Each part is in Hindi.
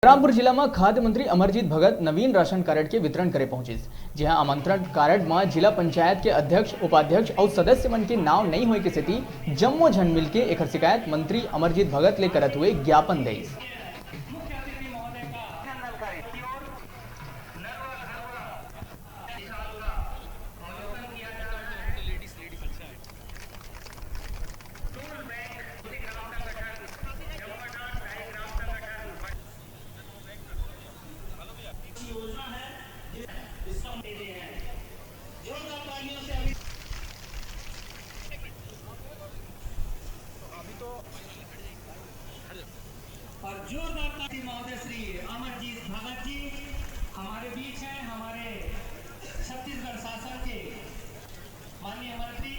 बलरामपुर जिला में खाद्य मंत्री अमरजीत भगत नवीन राशन कार्ड के वितरण करे पहुंचे। जहां आमंत्रण कार्ड में जिला पंचायत के अध्यक्ष, उपाध्यक्ष और सदस्य मन के नाम नहीं होए के स्थिति जम्मो झन मिल के एक शिकायत मंत्री अमरजीत भगत ले करत हुए ज्ञापन देइस। और जोरदार ताली महोदय श्री अमरजीत भगत जी हमारे बीच हैं। हमारे छत्तीसगढ़ शासन के माननीय मंत्री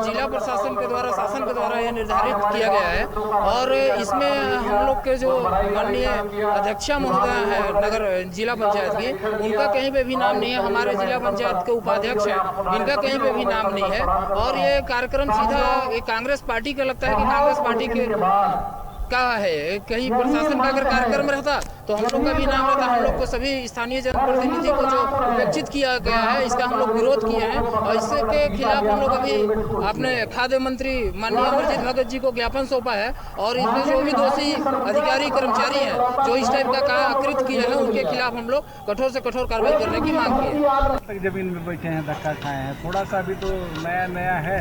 जिला प्रशासन के द्वारा, शासन के द्वारा यह निर्धारित किया गया है और इसमें हम लोग के जो माननीय अध्यक्षा महोदय है नगर जिला पंचायत की, उनका कहीं पे भी नाम नहीं है। हमारे जिला पंचायत के उपाध्यक्ष हैं, इनका कहीं पे भी नाम नहीं है। और ये कार्यक्रम सीधा कांग्रेस पार्टी का लगता है कि कांग्रेस पार्टी के का है। कहीं प्रशासन का अगर कार्यक्रम रहता तो हम लोग का भी नाम रहता। हम लोग को सभी स्थानीय जनप्रतिनिधि को जो उपेक्षित किया गया है, इसका हम लोग विरोध किए हैं और इसके खिलाफ हम लोग अभी अपने खाद्य मंत्री माननीय अमरजीत भगत जी को ज्ञापन सौंपा है। और इसमें जो भी दोषी अधिकारी कर्मचारी हैं जो इस टाइप का काम कृत किए हैं, उनके खिलाफ हम लोग कठोर से कठोर कार्रवाई करने की मांग की है। जमीन में बैठे हैं, धक्का खाए हैं, थोड़ा सा भी तो नया है,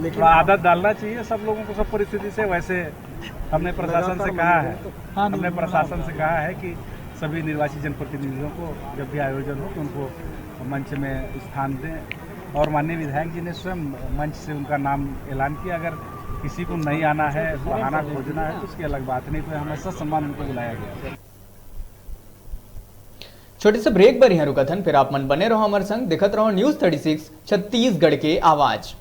लेकिन आदत डालना चाहिए सब लोगों को सब परिस्थिति से। वैसे हमने प्रशासन से कहा है कि सभी निर्वाचित जनप्रतिनिधियों को जब भी आयोजन हो तो उनको मंच में स्थान दें। और माननीय विधायक जी ने स्वयं मंच से उनका नाम ऐलान किया। अगर किसी को नहीं आना है, बहाना खोजना है तो उसकी अलग बात, नहीं तो हमेशा सम्मान उनको बुलाया गया। छोटे से ब्रेक पर यहाँ रुका था, फिर आप मन बने रहो हमारे संग, दिखत रहो न्यूज़ 36 छत्तीसगढ़ के आवाज।